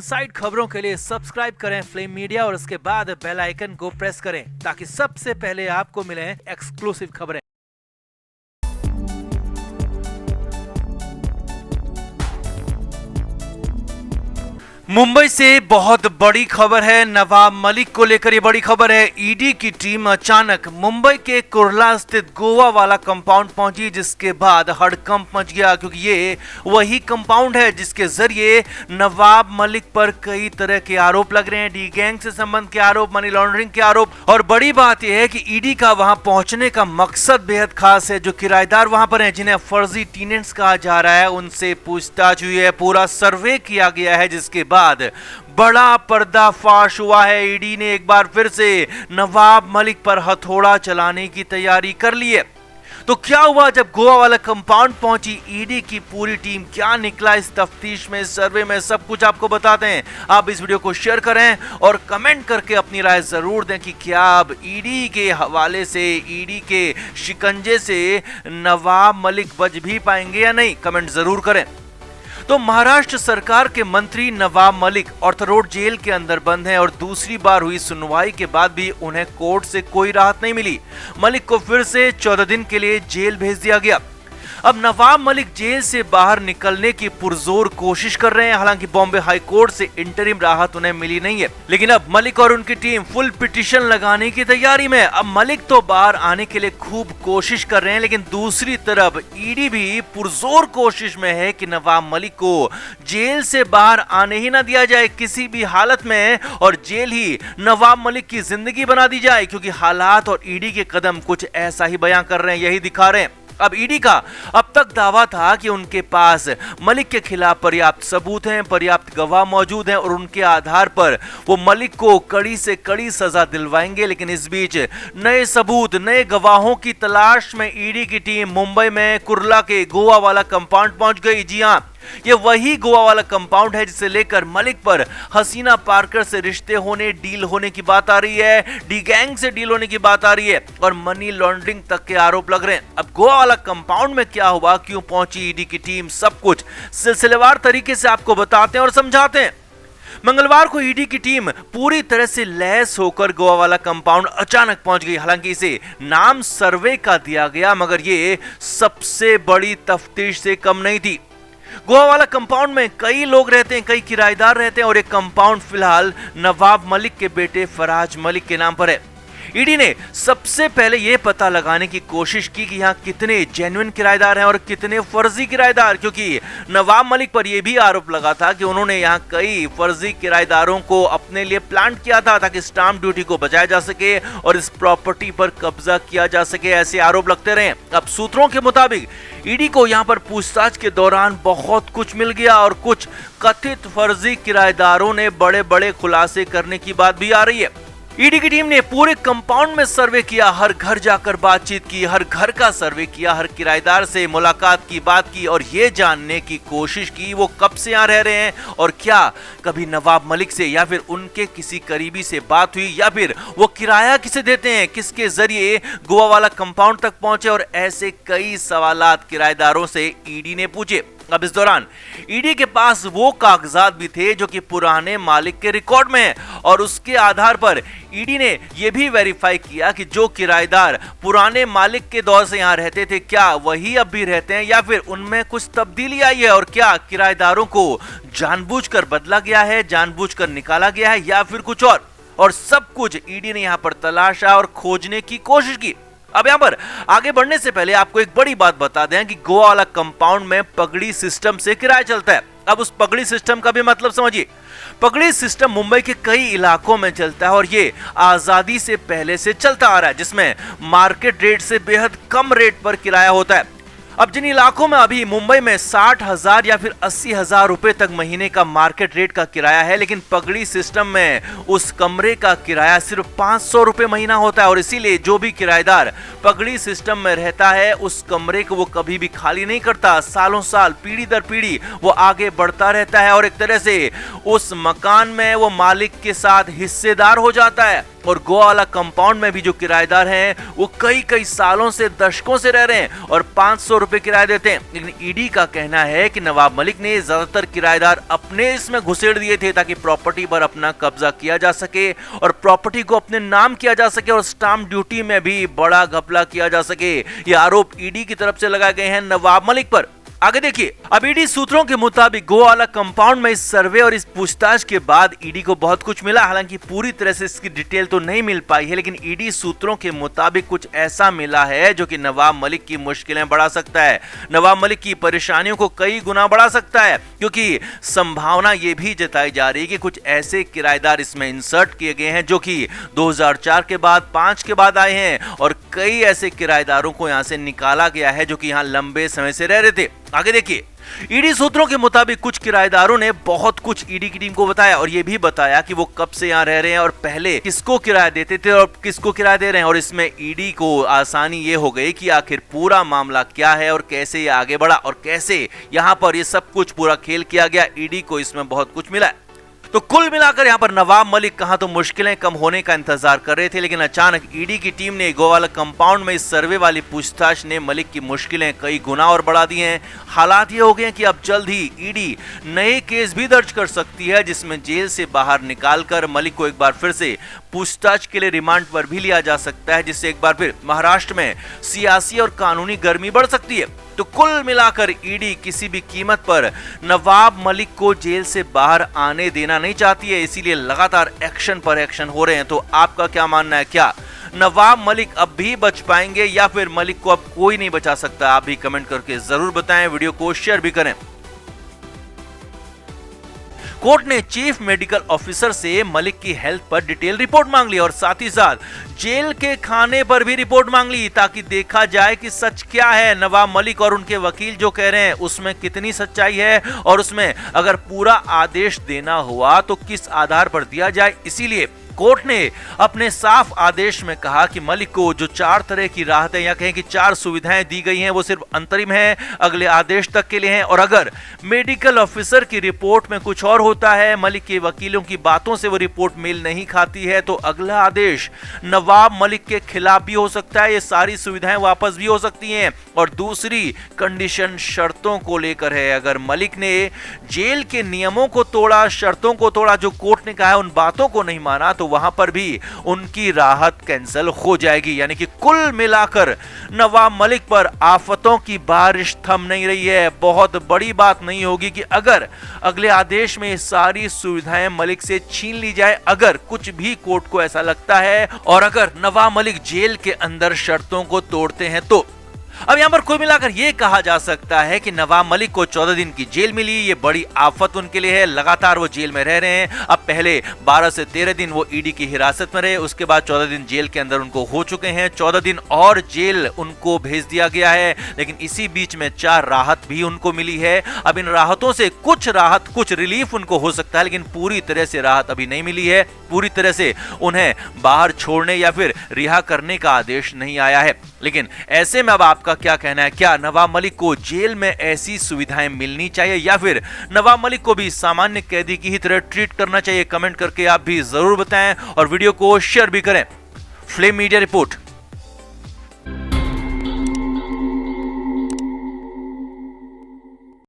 Side खबरों के लिए सब्सक्राइब करें फ्लेम मीडिया और उसके बाद बेल आइकन को प्रेस करें ताकि सबसे पहले आपको मिले एक्सक्लूसिव खबरें। मुंबई से बहुत बड़ी खबर है। नवाब मलिक को लेकर ये बड़ी खबर है। ईडी की टीम अचानक मुंबई के कुर्ला स्थित गोवा वाला कंपाउंड पहुंची, जिसके बाद हड़कंप मच गया क्योंकि ये वही कंपाउंड है जिसके जरिए नवाब मलिक पर कई तरह के आरोप लग रहे हैं। डी गैंग से संबंध के आरोप, मनी लॉन्ड्रिंग के आरोप। और बड़ी बात यह है कि ईडी का वहां पहुंचने का मकसद बेहद खास है। जो किराएदार वहां पर हैं, जिन्हें फर्जी टेनेंट्स कहा जा रहा है, उनसे पूछताछ हुई है, पूरा सर्वे किया गया है, जिसके बाद बड़ा पर्दाफाश हुआ है। ईडी ने एक बार फिर से नवाब मलिक पर हथौड़ा चलाने की तैयारी कर ली है। तो क्या हुआ जब गोवा वाला कंपाउंड पहुंची ईडी की पूरी टीम? क्या निकला इस तफ्तीश में, सर्वे में, सब कुछ आपको बताते हैं। आप इस वीडियो को शेयर करें और कमेंट करके अपनी राय जरूर दें कि क्या अब ईडी के हवाले से, ईडी के शिकंजे से नवाब मलिक बच भी पाएंगे या नहीं, कमेंट जरूर करें। तो महाराष्ट्र सरकार के मंत्री Nawab Malik Arthur road jail के अंदर बंद हैं और दूसरी बार हुई सुनवाई के बाद भी उन्हें कोर्ट से कोई राहत नहीं मिली। मलिक को फिर से 14 दिन के लिए जेल भेज दिया गया। अब नवाब मलिक जेल से बाहर निकलने की पुरजोर कोशिश कर रहे हैं। हालांकि बॉम्बे हाई कोर्ट से इंटरिम राहत उन्हें मिली नहीं है, लेकिन अब मलिक और उनकी टीम फुल पिटीशन लगाने की तैयारी में। अब मलिक तो बाहर आने के लिए खूब कोशिश कर रहे हैं, लेकिन दूसरी तरफ ईडी भी पुरजोर कोशिश में है कि नवाब मलिक को जेल से बाहर आने ही ना दिया जाए किसी भी हालत में, और जेल ही नवाब मलिक की जिंदगी बना दी जाए, क्योंकि हालात और ईडी के कदम कुछ ऐसा ही बयां कर रहे हैं, यही दिखा रहे हैं। अब ईडी का अब तक दावा था कि उनके पास मलिक के खिलाफ पर्याप्त सबूत हैं, पर्याप्त गवाह मौजूद हैं और उनके आधार पर वो मलिक को कड़ी से कड़ी सजा दिलवाएंगे। लेकिन इस बीच नए सबूत, नए गवाहों की तलाश में ईडी की टीम मुंबई में कुर्ला के गोवा वाला कंपाउंड पहुंच गई। जी हां, ये वही गोवा वाला कंपाउंड है जिसे लेकर मलिक पर हसीना पार्कर से रिश्ते होने, डील होने की बात आ रही है, डी गैंग से डील होने की बात आ रही है और मनी लॉन्ड्रिंग तक के आरोप लग रहे हैं। अब गोवा वाला कंपाउंड में क्या हुआ, क्यों पहुंची ईडी की टीम, सब कुछ सिलसिलेवार तरीके से आपको बताते हैं और समझाते हैं। मंगलवार को ईडी की टीम पूरी तरह से लैस होकर गोवा वाला कंपाउंड अचानक पहुंच गई। हालांकि इसे नाम सर्वे का दिया गया, मगर ये सबसे बड़ी तफ्तीश से कम नहीं थी। गोवा वाला कंपाउंड में कई लोग रहते हैं, कई किराएदार रहते हैं और एक कंपाउंड फिलहाल नवाब मलिक के बेटे फराज मलिक के नाम पर है। ईडी ने सबसे पहले यह पता लगाने की कोशिश की कि यहाँ कितने जेन्युइन किराएदार हैं और कितने फर्जी किराएदार, क्योंकि नवाब मलिक पर यह भी आरोप लगा था कि उन्होंने यहाँ कई फर्जी किराएदारों को अपने लिए प्लांट किया था ताकि स्टाम्प ड्यूटी को बचाया जा सके और इस प्रॉपर्टी पर कब्जा किया जा सके, ऐसे आरोप लगते रहे। अब सूत्रों के मुताबिक ईडी को यहाँ पर पूछताछ के दौरान बहुत कुछ मिल गया और कुछ कथित फर्जी किराएदारों ने बड़े बड़े खुलासे करने की बात भी आ रही है। ईडी की टीम ने पूरे कंपाउंड में सर्वे किया, हर घर जाकर बातचीत की, हर घर का सर्वे किया, हर किराएदार से मुलाकात की, बात की और ये जानने की कोशिश की वो कब से यहाँ रह रहे हैं और क्या कभी नवाब मलिक से या फिर उनके किसी करीबी से बात हुई, या फिर वो किराया किसे देते हैं, किसके जरिए गोवा वाला कंपाउंड तक पहुंचे, और ऐसे कई सवालात किराएदारों से ईडी ने पूछे। अब इस दौरान ईडी के पास वो कागजात भी थे जो कि पुराने मालिक के रिकॉर्ड में है और उसके आधार पर ईडी ने यह भी वेरीफाई किया कि जो किराएदार पुराने मालिक के दौर से यहां रहते थे, क्या वही अब भी रहते हैं या फिर उनमें कुछ तब्दीली आई है, और क्या किराएदारों को जानबूझकर बदला गया है, जानबूझकर निकाला गया है या फिर कुछ और सब कुछ ईडी ने यहां पर तलाशा और खोजने की कोशिश की। अब यहां पर आगे बढ़ने से पहले आपको एक बड़ी बात बता दें कि गोवा वाला कंपाउंड में पगड़ी सिस्टम से किराया चलता है। अब उस पगड़ी सिस्टम का भी मतलब समझिए। पगड़ी सिस्टम मुंबई के कई इलाकों में चलता है और ये आजादी से पहले से चलता आ रहा है, जिसमें मार्केट रेट से बेहद कम रेट पर किराया होता है। अब जिन इलाकों में अभी मुंबई में 60,000 या फिर 80,000 रुपए तक महीने का मार्केट रेट का किराया है, लेकिन पगड़ी सिस्टम में उस कमरे का किराया सिर्फ 500 रुपए महीना होता है और इसीलिए जो भी किराएदार पगड़ी सिस्टम में रहता है उस कमरे को वो कभी भी खाली नहीं करता। सालों साल, पीढ़ी दर पीढ़ी वो आगे बढ़ता रहता है और एक तरह से उस मकान में वो मालिक के साथ हिस्सेदार हो जाता है। और गोवा वाला कंपाउंड में भी जो किराएदार हैं वो कई सालों से, दशकों से रह रहे हैं और 500 रुपए किराया देते हैं। लेकिन ईडी का कहना है कि नवाब मलिक ने ज्यादातर किराएदार अपने इसमें घुसेड़ दिए थे ताकि प्रॉपर्टी पर अपना कब्जा किया जा सके और प्रॉपर्टी को अपने नाम किया जा सके और स्टाम्प ड्यूटी में भी बड़ा घपला किया जा सके। ये आरोप ईडी की तरफ से लगाए गए हैं नवाब मलिक पर। आगे देखिए, अब ईडी सूत्रों के मुताबिक गोवा वाला कंपाउंड में इस सर्वे और इस पूछताछ के बाद ईडी को बहुत कुछ मिला। हालांकि पूरी तरह से इसकी डिटेल तो नहीं मिल पाई है, लेकिन ईडी सूत्रों के मुताबिक कुछ ऐसा मिला है जो कि नवाब मलिक की मुश्किलें बढ़ा सकता है, नवाब मलिक की परेशानियों को कई गुना बढ़ा सकता है, क्योंकि संभावना ये भी जताई जा रही है कि कुछ ऐसे किराएदार इसमें इंसर्ट किए गए हैं जो कि 2004 के बाद, 5 के बाद आए हैं और कई ऐसे किराएदारों को यहां से निकाला गया है जो कि यहां लंबे समय से रह रहे थे। आगे देखिए, ईडी सूत्रों के मुताबिक कुछ किराएदारों ने बहुत कुछ ईडी की टीम को बताया और यह भी बताया कि वो कब से यहां रह रहे हैं और पहले किसको किराया देते थे और किसको किराया दे रहे हैं। और इसमें ईडी को आसानी ये हो गई कि आखिर पूरा मामला क्या है और कैसे ये आगे बढ़ा और कैसे यहां पर ये सब कुछ पूरा खेल किया गया। ईडी को इसमें बहुत कुछ मिला है। तो कुल मिलाकर यहां पर नवाब मलिक कहां तो मुश्किलें कम होने का इंतजार कर रहे थे, लेकिन अचानक ईडी की टीम ने गोवा वाला कंपाउंड में इस सर्वे वाली पूछताछ ने मलिक की मुश्किलें कई गुना और बढ़ा दी हैं। हालात ये हो गए हैं कि अब जल्द ही ईडी नए केस भी दर्ज कर सकती है, जिसमें जेल से बाहर निकालकर मलिक को एक बार फिर से पूछताछ के लिए रिमांड पर भी लिया जा सकता है, जिससे एक बार फिर महाराष्ट्र में सियासी और कानूनी गर्मी बढ़ सकती है। तो कुल मिलाकर ईडी किसी भी कीमत पर नवाब मलिक को जेल से बाहर आने देना नहीं चाहती है, इसीलिए लगातार एक्शन पर एक्शन हो रहे हैं। तो आपका क्या मानना है, क्या नवाब मलिक अब भी बच पाएंगे या फिर मलिक को अब कोई नहीं बचा सकता? आप भी कमेंट करके जरूर बताएं, वीडियो को शेयर भी करें। कोर्ट ने चीफ मेडिकल ऑफिसर से मलिक की हेल्थ पर डिटेल रिपोर्ट मांग ली और साथ ही साथ जेल के खाने पर भी रिपोर्ट मांग ली, ताकि देखा जाए कि सच क्या है। नवाब मलिक और उनके वकील जो कह रहे हैं उसमें कितनी सच्चाई है और उसमें अगर पूरा आदेश देना हुआ तो किस आधार पर दिया जाए। इसीलिए कोर्ट ने अपने साफ आदेश में कहा कि मलिक को जो 4 तरह की राहतें या कहें कि 4 सुविधाएं दी गई हैं वो सिर्फ अंतरिम है, अगले आदेश तक के लिए हैं। और अगर मेडिकल ऑफिसर की रिपोर्ट में कुछ और होता है, मलिक के वकीलों की बातों से वो रिपोर्ट मेल नहीं खाती है, तो अगला आदेश नवाब मलिक के खिलाफ भी हो सकता है। ये सारी सुविधाएं वापस भी हो सकती हैं। और दूसरी कंडीशन शर्तों को लेकर है। अगर मलिक ने जेल के नियमों को तोड़ा, शर्तों को तोड़ा, जो कोर्ट ने कहा है उन बातों को नहीं माना, तो वहां पर भी उनकी राहत कैंसिल हो जाएगी। यानी कि कुल मिलाकर नवाब मलिक पर आफतों की बारिश थम नहीं रही है। बहुत बड़ी बात नहीं होगी कि अगर अगले आदेश में सारी सुविधाएं मलिक से छीन ली जाए, अगर कुछ भी कोर्ट को ऐसा लगता है और अगर नवाब मलिक जेल के अंदर शर्तों को तोड़ते हैं तो अब यहां पर कुल मिलाकर यह कहा जा सकता है कि नवाब मलिक को 14 दिन की जेल मिली। ये बड़ी आफत उनके लिए है। लगातार वो जेल में रह रहे हैं। अब पहले 12 से 13 दिन वो ईडी की हिरासत में रहे, उसके बाद 14 दिन जेल के अंदर उनको हो चुके हैं। 14 दिन और जेल उनको भेज दिया गया है, लेकिन इसी बीच में 4 राहत भी उनको मिली है। अब इन राहतों से कुछ राहत, कुछ रिलीफ उनको हो सकता है, लेकिन पूरी तरह से राहत अभी नहीं मिली है। पूरी तरह से उन्हें बाहर छोड़ने या फिर रिहा करने का आदेश नहीं आया है। लेकिन ऐसे में अब आपका क्या कहना है, क्या नवाब मलिक को जेल में ऐसी सुविधाएं मिलनी चाहिए या फिर नवाब मलिक को भी सामान्य कैदी की ही तरह ट्रीट करना चाहिए? कमेंट करके आप भी जरूर बताएं और वीडियो को शेयर भी करें। Flame media report.